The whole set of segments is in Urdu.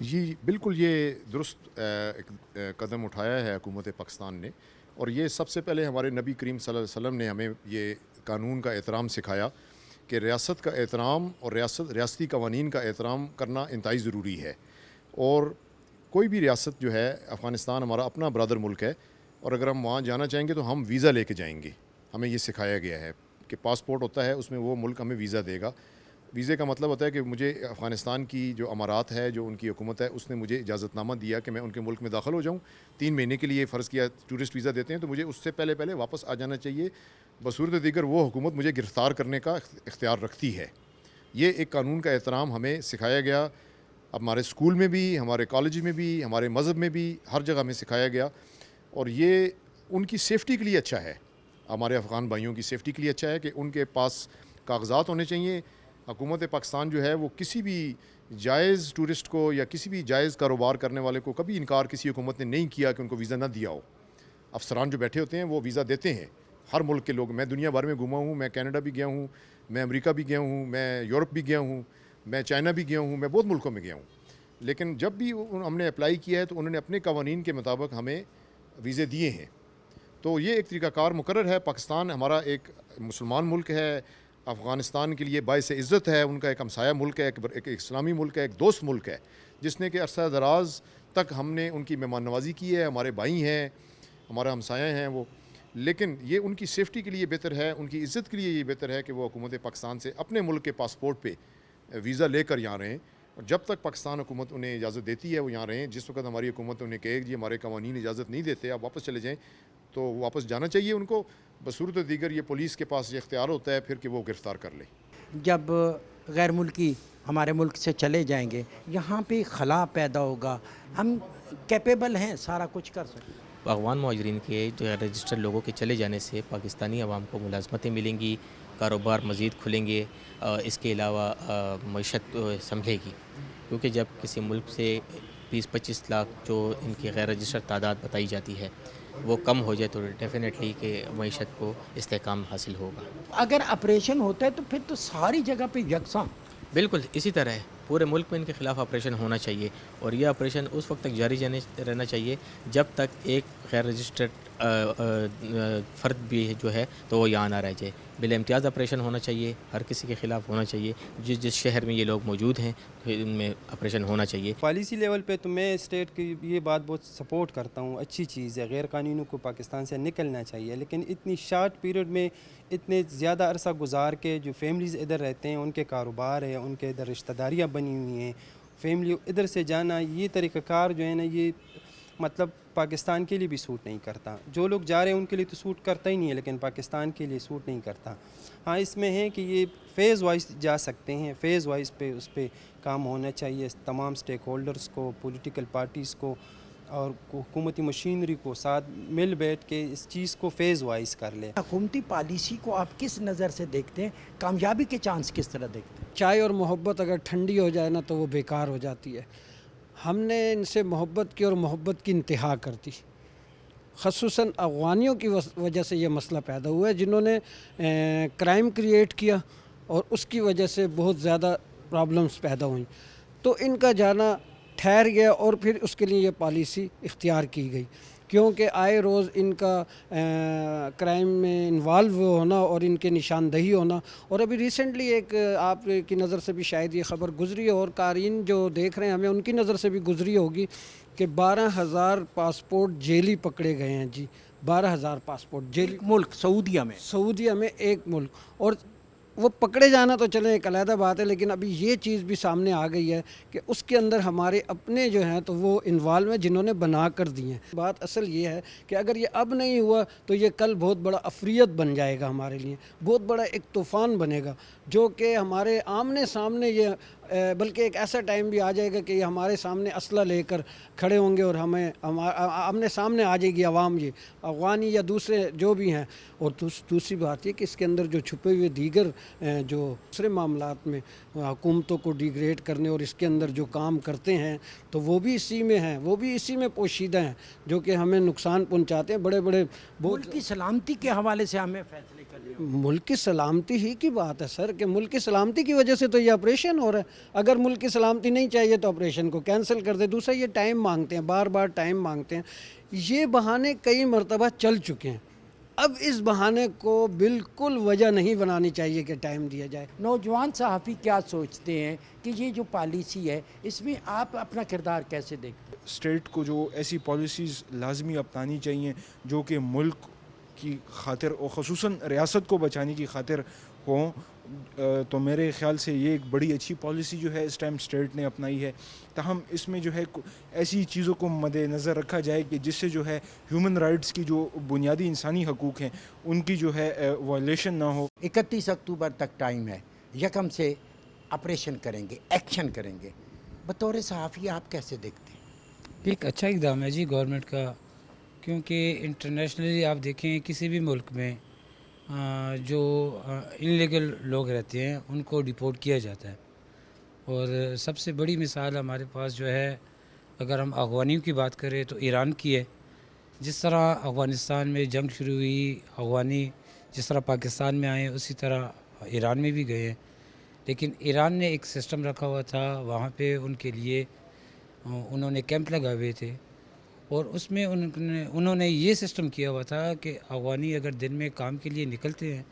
جی بالکل، یہ درست قدم اٹھایا ہے حکومت پاکستان نے، اور یہ سب سے پہلے ہمارے نبی کریم صلی اللہ علیہ وسلم نے ہمیں یہ قانون کا احترام سکھایا کہ ریاست کا احترام اور ریاستی قوانین کا احترام کرنا انتہائی ضروری ہے. اور کوئی بھی ریاست جو ہے، افغانستان ہمارا اپنا برادر ملک ہے، اور اگر ہم وہاں جانا چاہیں گے تو ہم ویزا لے کے جائیں گے. ہمیں یہ سکھایا گیا ہے کہ پاسپورٹ ہوتا ہے، اس میں وہ ملک ہمیں ویزا دے گا. ویزے کا مطلب ہوتا ہے کہ مجھے افغانستان کی جو امارات ہے، جو ان کی حکومت ہے، اس نے مجھے اجازت نامہ دیا کہ میں ان کے ملک میں داخل ہو جاؤں. 3 مہینے کے لیے فرض کیا ٹورسٹ ویزا دیتے ہیں، تو مجھے اس سے پہلے واپس آ جانا چاہیے. بصورت دیگر وہ حکومت مجھے گرفتار کرنے کا اختیار رکھتی ہے. یہ ایک قانون کا احترام ہمیں سکھایا گیا. اب ہمارے اسکول میں بھی، ہمارے کالج میں بھی، ہمارے مذہب میں بھی، ہر جگہ ہمیں سکھایا گیا. اور یہ ان کی سیفٹی کے لیے اچھا ہے، ہمارے افغان بھائیوں کی سیفٹی کے لیے اچھا ہے کہ ان کے پاس کاغذات ہونے چاہیے. حکومت پاکستان جو ہے وہ کسی بھی جائز ٹورسٹ کو یا کسی بھی جائز کاروبار کرنے والے کو کبھی انکار کسی حکومت نے نہیں کیا کہ ان کو ویزا نہ دیا ہو. افسران جو بیٹھے ہوتے ہیں وہ ویزا دیتے ہیں. ہر ملک کے لوگ، میں دنیا بھر میں گھوما ہوں، میں کینیڈا بھی گیا ہوں، میں امریکہ بھی گیا ہوں، میں یورپ بھی گیا ہوں، میں چائنا بھی گیا ہوں، میں بہت ملکوں میں گیا ہوں. لیکن جب بھی ہم نے اپلائی کیا ہے تو انہوں نے اپنے قوانین کے مطابق ہمیں ویزے دیے ہیں. تو یہ ایک طریقہ کار مقرر ہے. پاکستان ہمارا ایک مسلمان ملک ہے، افغانستان کے لیے باعث عزت ہے. ان کا ایک ہمسایہ ملک ہے، ایک اسلامی ملک ہے، ایک دوست ملک ہے، جس نے کہ عرصہ دراز تک ہم نے ان کی مہمان نوازی کی ہے. ہمارے بھائی ہیں، ہمارا ہمسایہ ہیں وہ. لیکن یہ ان کی سیفٹی کے لیے بہتر ہے، ان کی عزت کے لیے یہ بہتر ہے کہ وہ حکومت پاکستان سے اپنے ملک کے پاسپورٹ پہ ویزا لے کر یہاں رہیں. اور جب تک پاکستان حکومت انہیں اجازت دیتی ہے وہ یہاں رہیں. جس وقت ہماری حکومت انہیں کہے جی ہمارے قوانین اجازت نہیں دیتے، آپ واپس چلے جائیں، تو واپس جانا چاہیے ان کو. بصورت دیگر یہ پولیس کے پاس یہ اختیار ہوتا ہے پھر کہ وہ گرفتار کر لے. جب غیر ملکی ہمارے ملک سے چلے جائیں گے، یہاں پہ خلا پیدا ہوگا. ہم کیپیبل ہیں سارا کچھ کر سکیں. افغان مہاجرین کے جو رجسٹرڈ لوگوں کے چلے جانے سے پاکستانی عوام کو ملازمتیں ملیں گی، کاروبار مزید کھلیں گے، اس کے علاوہ معیشت سنبھلے گی. کیونکہ جب کسی ملک سے 20-25 لاکھ جو ان کی غیر رجسٹرڈ تعداد بتائی جاتی ہے وہ کم ہو جائے تو ڈیفینیٹلی کہ معیشت کو استحکام حاصل ہوگا. اگر آپریشن ہوتا ہے تو پھر تو ساری جگہ پہ یکساں. بالکل اسی طرح ہے، پورے ملک میں ان کے خلاف آپریشن ہونا چاہیے، اور یہ آپریشن اس وقت تک جاری رہنا چاہیے جب تک ایک غیر رجسٹرڈ فرد بھی جو ہے تو وہ یہاں نہ رہ جائے. بلا امتیاز آپریشن ہونا چاہیے، ہر کسی کے خلاف ہونا چاہیے. جس شہر میں یہ لوگ موجود ہیں ان میں آپریشن ہونا چاہیے. پالیسی لیول پہ تو میں اسٹیٹ کی یہ بات بہت سپورٹ کرتا ہوں، اچھی چیز ہے، غیر قانونیوں کو پاکستان سے نکلنا چاہیے. لیکن اتنی شارٹ پیریڈ میں اتنے زیادہ عرصہ گزار کے جو فیملیز ادھر رہتے ہیں، ان کے کاروبار ہے، ان کے ادھر رشتہ داریاں بنی ہوئی ہیں، فیملی ادھر سے جانا، یہ طریقہ کار جو ہے نا یہ مطلب پاکستان کے لیے بھی سوٹ نہیں کرتا. جو لوگ جا رہے ہیں ان کے لیے تو سوٹ کرتا ہی نہیں ہے، لیکن پاکستان کے لیے سوٹ نہیں کرتا. ہاں اس میں ہے کہ یہ فیز وائز جا سکتے ہیں، فیز وائز پہ اس پہ کام ہونا چاہیے. تمام سٹیک ہولڈرز کو، پولیٹیکل پارٹیز کو اور حکومتی مشینری کو ساتھ مل بیٹھ کے اس چیز کو فیز وائز کر لے. حکومتی پالیسی کو آپ کس نظر سے دیکھتے ہیں؟ کامیابی کے چانس کس طرح دیکھتے ہیں؟ چائے اور محبت اگر ٹھنڈی ہو جائے نا تو وہ بیکار ہو جاتی ہے. ہم نے ان سے محبت کی اور محبت کی انتہا کر دی. خصوصاً افغانیوں کی وجہ سے یہ مسئلہ پیدا ہوا ہے، جنہوں نے کرائم کریٹ کیا اور اس کی وجہ سے بہت زیادہ پرابلمز پیدا ہوئیں. تو ان کا جانا ٹھہر گیا اور پھر اس کے لیے یہ پالیسی اختیار کی گئی، کیونکہ آئے روز ان کا کرائم میں انوالو ہونا اور ان کے نشاندہی ہونا. اور ابھی ریسنٹلی ایک آپ کی نظر سے بھی شاید یہ خبر گزری ہے، اور قارئین جو دیکھ رہے ہیں ہمیں ان کی نظر سے بھی گزری ہوگی کہ 12,000 پاسپورٹ جیلی پکڑے گئے ہیں. جی 12,000 پاسپورٹ جیلی ملک سعودیہ میں ایک ملک. اور وہ پکڑے جانا تو چلیں ایک علیحدہ بات ہے، لیکن ابھی یہ چیز بھی سامنے آ گئی ہے کہ اس کے اندر ہمارے اپنے جو ہیں تو وہ انوالو ہیں جنہوں نے بنا کر دی ہیں. بات اصل یہ ہے کہ اگر یہ اب نہیں ہوا تو یہ کل بہت بڑا افریت بن جائے گا ہمارے لیے، بہت بڑا ایک طوفان بنے گا جو کہ ہمارے آمنے سامنے یہ بلکہ ایک ایسا ٹائم بھی آ جائے گا کہ یہ ہمارے سامنے اسلحہ لے کر کھڑے ہوں گے اور ہمیں آمنے سامنے آ جائے گی عوام، یہ افغانی یا دوسرے جو بھی ہیں. اور دوسری بات یہ کہ اس کے اندر جو چھپے ہوئے دیگر جو دوسرے معاملات میں حکومتوں کو ڈیگریڈ کرنے اور اس کے اندر جو کام کرتے ہیں تو وہ بھی اسی میں ہیں، وہ بھی اسی میں پوشیدہ ہیں جو کہ ہمیں نقصان پہنچاتے ہیں. بڑے بڑے ملک کی سلامتی کے حوالے سے ہمیں فیصلے ملک کی سلامتی ہی کی بات ہے سر، کہ ملک کی سلامتی کی وجہ سے تو یہ آپریشن ہو رہا ہے. اگر ملک کی سلامتی نہیں چاہیے تو آپریشن کو کینسل کر دے. دوسرا یہ ٹائم مانگتے ہیں، بار بار ٹائم مانگتے ہیں. یہ بہانے کئی مرتبہ چل چکے ہیں. اب اس بہانے کو بالکل وجہ نہیں بنانی چاہیے کہ ٹائم دیا جائے. نوجوان صحافی کیا سوچتے ہیں کہ یہ جو پالیسی ہے اس میں آپ اپنا کردار کیسے دیکھتے ہیں؟ اسٹیٹ کو جو ایسی پالیسیز لازمی اپنانی چاہیے جو کہ ملک کی خاطر اور خصوصاً ریاست کو بچانے کی خاطر ہوں، تو میرے خیال سے یہ ایک بڑی اچھی پالیسی جو ہے اس ٹائم اسٹیٹ نے اپنائی ہے. تاہم اس میں جو ہے ایسی چیزوں کو مد نظر رکھا جائے کہ جس سے جو ہے ہیومن رائٹس کی جو بنیادی انسانی حقوق ہیں ان کی جو ہے وائلیشن نہ ہو. 31 اکتوبر تک ٹائم ہے، یکم سے آپریشن کریں گے، ایکشن کریں گے. بطور صحافی آپ کیسے دیکھتے ہیں؟ ایک اچھا اقدام ہے جی گورنمنٹ کا، کیونکہ انٹرنیشنلی آپ دیکھیں کسی بھی ملک میں جو انلیگل لوگ رہتے ہیں ان کو ڈیپورٹ کیا جاتا ہے. اور سب سے بڑی مثال ہمارے پاس جو ہے، اگر ہم افغانیوں کی بات کریں تو ایران کی ہے. جس طرح افغانستان میں جنگ شروع ہوئی، افغانی جس طرح پاکستان میں آئے اسی طرح ایران میں بھی گئے ہیں. لیکن ایران نے ایک سسٹم رکھا ہوا تھا، وہاں پہ ان کے لیے انہوں نے کیمپ لگائے ہوئے تھے، اور اس میں انہوں نے یہ سسٹم کیا ہوا تھا کہ افغانی اگر دن میں کام کے لیے نکلتے ہیں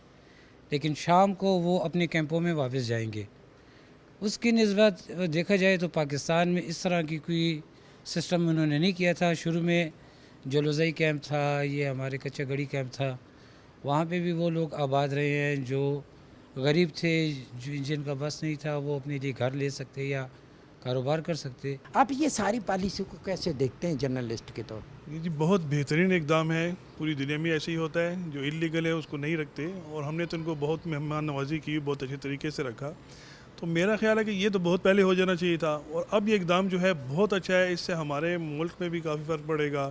لیکن شام کو وہ اپنے کیمپوں میں واپس جائیں گے. اس کی نسبت دیکھا جائے تو پاکستان میں اس طرح کی کوئی سسٹم انہوں نے نہیں کیا تھا. شروع میں جو لوزائی کیمپ تھا، یہ ہمارے کچا گڑی کیمپ تھا، وہاں پہ بھی وہ لوگ آباد رہے ہیں جو غریب تھے، جن کا بس نہیں تھا وہ اپنے لیے گھر لے سکتے یا کاروبار کر سکتے. آپ یہ ساری پالیسی کو کیسے دیکھتے ہیں جرنلسٹ کے طور پر؟ جی بہت بہترین اقدام ہے. پوری دنیا میں ایسے ہی ہوتا ہے، جو انلیگل ہے اس کو نہیں رکھتے، اور ہم نے تو ان کو بہت مہمان نوازی کی، بہت اچھے طریقے سے رکھا. تو میرا خیال ہے کہ یہ تو بہت پہلے ہو جانا چاہیے تھا، اور اب یہ اقدام جو ہے بہت اچھا ہے. اس سے ہمارے ملک میں بھی کافی فرق پڑے گا.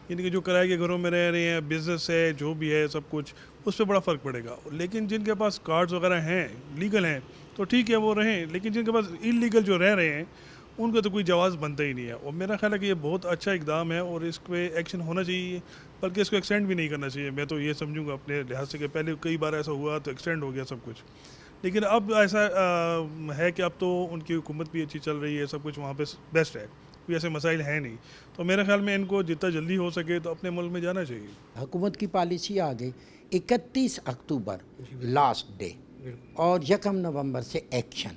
یعنی کہ جو کرائے کے گھروں میں رہ رہے ہیں، بزنس ہے، جو بھی ہے سب کچھ، اس پہ بڑا فرق پڑے گا. لیکن جن کے پاس کارڈز وغیرہ ہیں، لیگل ہیں، تو ٹھیک ہے وہ رہیں. لیکن جن کے پاس انلیگل جو رہ رہے ہیں ان کا تو کوئی جواز بنتا ہی نہیں ہے. اور میرا خیال ہے کہ یہ بہت اچھا اقدام ہے اور اس پہ ایکشن ہونا چاہیے، بلکہ اس کو ایکسٹینڈ بھی نہیں کرنا چاہیے. میں تو یہ سمجھوں گا اپنے لحاظ سے کہ پہلے کئی بار ایسا ہوا تو ایکسٹینڈ ہو گیا سب کچھ، لیکن اب ایسا ہے کہ اب تو ان کی حکومت بھی اچھی چل رہی ہے، سب کچھ وہاں پہ بیسٹ ہے، کوئی ایسے مسائل ہیں نہیں. تو میرے خیال میں ان کو جتنا جلدی ہو سکے تو اپنے ملک میں جانا چاہیے. حکومت کی پالیسی آ گئی 31 اکتوبر لاسٹ ڈے، اور 1 نومبر سے ایکشن.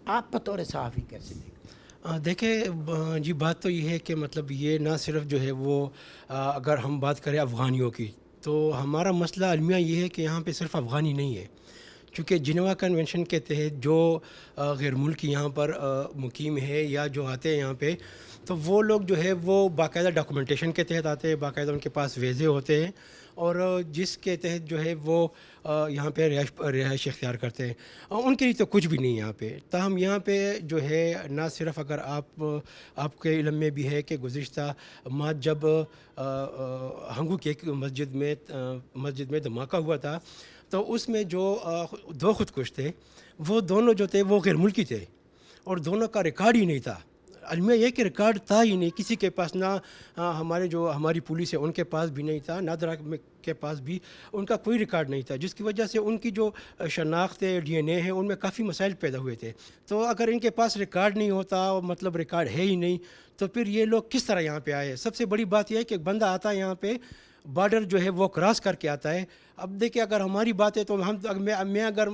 آپ بطور صحافی کیسے دیکھتے ہیں؟ دیکھیں جی، بات تو یہ ہے کہ مطلب یہ نہ صرف جو ہے وہ اگر ہم بات کریں افغانیوں کی، تو ہمارا مسئلہ المیہ یہ ہے کہ یہاں پہ صرف افغانی نہیں ہے. چونکہ جنیوا کنونشن کے تحت جو غیر ملکی یہاں پر مقیم ہے یا جو آتے ہیں یہاں پہ، تو وہ لوگ جو ہے وہ باقاعدہ ڈاکومنٹیشن کے تحت آتے ہیں، باقاعدہ ان کے پاس ویزے ہوتے ہیں، اور جس کے تحت جو ہے وہ یہاں پہ رہائش اختیار کرتے ہیں. ان کے لیے تو کچھ بھی نہیں یہاں پہ. تاہم یہاں پہ جو ہے نہ صرف اگر آپ کے علم میں بھی ہے کہ گزشتہ ماہ جب ہنگو کی ایک مسجد میں دھماکہ ہوا تھا، تو اس میں جو 2 خودکش تھے، وہ دونوں جو تھے وہ غیر ملکی تھے، اور دونوں کا ریکارڈ ہی نہیں تھا. المیہ یہ کہ ریکارڈ تھا ہی نہیں کسی کے پاس، نہ ہماری پولیس ہے ان کے پاس بھی نہیں تھا، نادرا کے پاس بھی ان کا کوئی ریکارڈ نہیں تھا، جس کی وجہ سے ان کی جو شناخت ہے، ڈی این اے ہے، ان میں کافی مسائل پیدا ہوئے تھے. تو اگر ان کے پاس ریکارڈ نہیں ہوتا، مطلب ریکارڈ ہے ہی نہیں، تو پھر یہ لوگ کس طرح یہاں پہ آئے؟ سب سے بڑی بات یہ ہے کہ ایک بندہ آتا ہے یہاں پہ، بارڈر جو ہے وہ کراس کر کے آتا ہے. اب دیکھیں اگر ہماری بات ہے تو میں اگر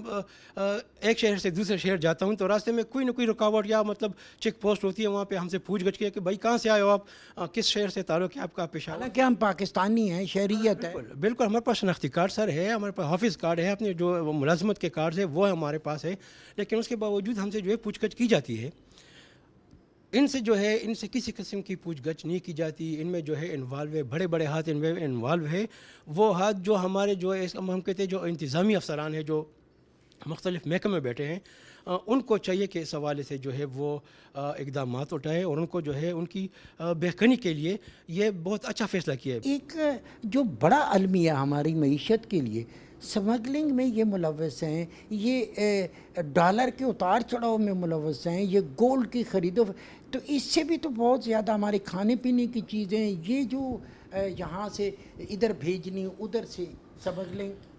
ایک شہر سے دوسرے شہر جاتا ہوں تو راستے میں کوئی نہ کوئی رکاوٹ یا مطلب چیک پوسٹ ہوتی ہے، وہاں پہ ہم سے پوچھ گچھ کے کہ بھائی کہاں سے آئے ہو آپ، کس شہر سے تعلق ہے آپ کا، پیشہ. حالانکہ ہم پاکستانی ہیں، شہریت ہے. بالکل ہمارے پاس شناختی کارڈ سر ہے، ہمارے پاس حافظ کارڈ ہے، اپنے جو ملازمت کے کارڈ ہے وہ ہمارے پاس ہے. لیکن اس کے باوجود ہم سے جو ہے پوچھ گچھ کی جاتی ہے. ان سے کسی قسم کی پوچھ گچھ نہیں کی جاتی. ان میں جو ہے انوالو ہے، بڑے بڑے ہاتھ ان میں انوالو ہے. وہ ہاتھ جو ہمارے جو ہم کہتے ہیں جو انتظامی افسران ہیں، جو مختلف محکمے میں بیٹھے ہیں، ان کو چاہیے کہ اس حوالے سے جو ہے وہ اقدامات اٹھائے، اور ان کو جو ہے ان کی بہتری کے لیے یہ بہت اچھا فیصلہ کیا ہے. ایک جو بڑا المیہ ہماری معیشت کے لیے، سمگلنگ میں یہ ملوث ہیں، یہ ڈالر کے اتار چڑھاؤ میں ملوث ہیں، یہ گولڈ کی خرید و، تو اس سے بھی تو بہت زیادہ ہمارے کھانے پینے کی چیزیں، یہ جو یہاں سے ادھر بھیجنی، ادھر سے سمگلنگ.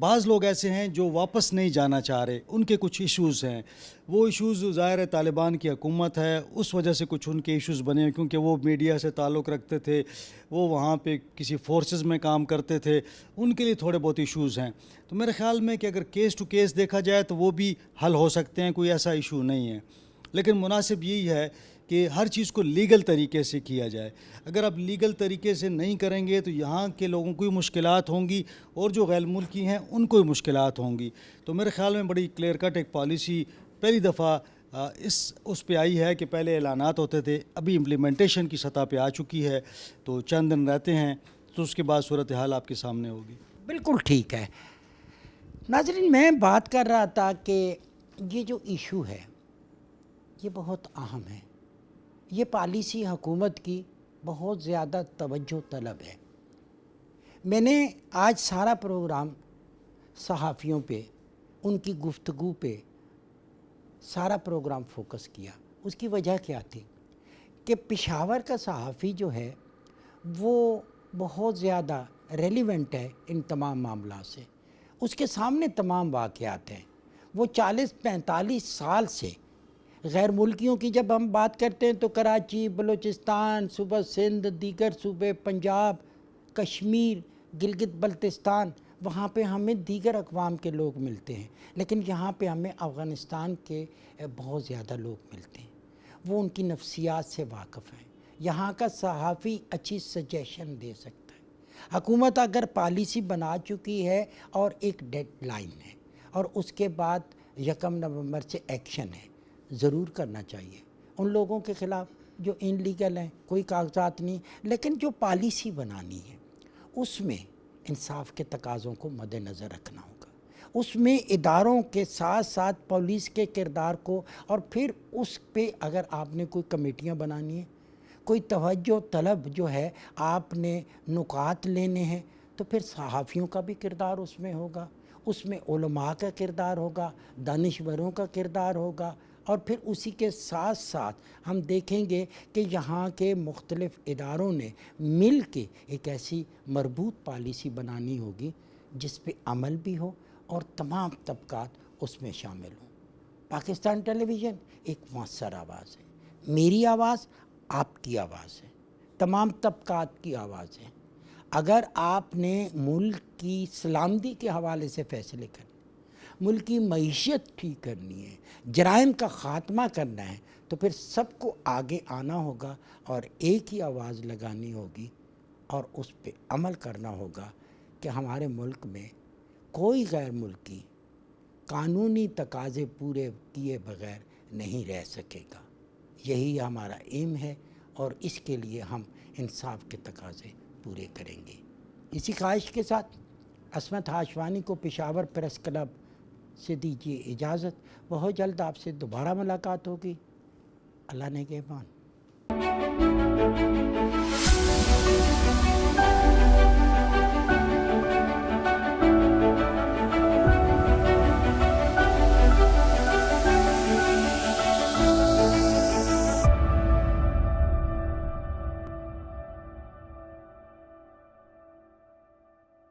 بعض لوگ ایسے ہیں جو واپس نہیں جانا چاہ رہے، ان کے کچھ ایشوز ہیں. وہ ایشوز ظاہر ہے طالبان کی حکومت ہے اس وجہ سے کچھ ان کے ایشوز بنے، کیونکہ وہ میڈیا سے تعلق رکھتے تھے، وہ وہاں پہ کسی فورسز میں کام کرتے تھے، ان کے لیے تھوڑے بہت ایشوز ہیں. تو میرے خیال میں کہ اگر کیس ٹو کیس دیکھا جائے تو وہ بھی حل ہو سکتے ہیں، کوئی ایسا ایشو نہیں ہے. لیکن مناسب یہی ہے کہ ہر چیز کو لیگل طریقے سے کیا جائے. اگر آپ لیگل طریقے سے نہیں کریں گے تو یہاں کے لوگوں کو بھی مشکلات ہوں گی اور جو غیر ملکی ہیں ان کو بھی مشکلات ہوں گی. تو میرے خیال میں بڑی کلیئر کٹ ایک پالیسی پہلی دفعہ اس پہ آئی ہے کہ پہلے اعلانات ہوتے تھے، ابھی امپلیمنٹیشن کی سطح پہ آ چکی ہے. تو چند دن رہتے ہیں تو اس کے بعد صورتحال آپ کے سامنے ہوگی. بالکل ٹھیک ہے. ناظرین، میں بات کر رہا تھا کہ یہ جو ایشو ہے یہ بہت اہم ہے. یہ پالیسی حکومت کی بہت زیادہ توجہ طلب ہے. میں نے آج سارا پروگرام صحافیوں پہ، ان کی گفتگو پہ سارا پروگرام فوکس کیا. اس کی وجہ کیا تھی کہ پشاور کا صحافی جو ہے وہ بہت زیادہ ریلیونٹ ہے ان تمام معاملات سے. اس کے سامنے تمام واقعات ہیں. وہ 40-45 سال سے غیر ملکیوں کی جب ہم بات کرتے ہیں تو کراچی، بلوچستان، صوبہ سندھ، دیگر صوبے، پنجاب، کشمیر، گلگت بلتستان، وہاں پہ ہمیں دیگر اقوام کے لوگ ملتے ہیں. لیکن یہاں پہ ہمیں افغانستان کے بہت زیادہ لوگ ملتے ہیں. وہ ان کی نفسیات سے واقف ہیں. یہاں کا صحافی اچھی سجیشن دے سکتا ہے. حکومت اگر پالیسی بنا چکی ہے اور ایک ڈیڈ لائن ہے اور اس کے بعد 1 نومبر سے ایکشن ہے، ضرور کرنا چاہیے ان لوگوں کے خلاف جو ان لیگل ہیں، کوئی کاغذات نہیں. لیکن جو پالیسی بنانی ہے اس میں انصاف کے تقاضوں کو مد نظر رکھنا ہوگا. اس میں اداروں کے ساتھ ساتھ پولیس کے کردار کو، اور پھر اس پہ اگر آپ نے کوئی کمیٹیاں بنانی ہیں، کوئی توجہ طلب جو ہے آپ نے نکات لینے ہیں، تو پھر صحافیوں کا بھی کردار اس میں ہوگا، اس میں علماء کا کردار ہوگا، دانشوروں کا کردار ہوگا. اور پھر اسی کے ساتھ ساتھ ہم دیکھیں گے کہ یہاں کے مختلف اداروں نے مل کے ایک ایسی مربوط پالیسی بنانی ہوگی جس پہ عمل بھی ہو اور تمام طبقات اس میں شامل ہوں. پاکستان ٹیلی ویژن ایک مؤثر آواز ہے. میری آواز آپ کی آواز ہے، تمام طبقات کی آواز ہے. اگر آپ نے ملک کی سلامتی کے حوالے سے فیصلے کرنے، ملک کی معیشت ٹھیک کرنی ہے، جرائم کا خاتمہ کرنا ہے، تو پھر سب کو آگے آنا ہوگا اور ایک ہی آواز لگانی ہوگی اور اس پہ عمل کرنا ہوگا کہ ہمارے ملک میں کوئی غیر ملکی قانونی تقاضے پورے کیے بغیر نہیں رہ سکے گا. یہی ہمارا ایم ہے اور اس کے لیے ہم انصاف کے تقاضے پورے کریں گے. اسی خواہش کے ساتھ عصمت ہاشوانی کو پشاور پریس کلب سے دیجیے اجازت. بہت جلد آپ سے دوبارہ ملاقات ہوگی. اللہ نگہبان.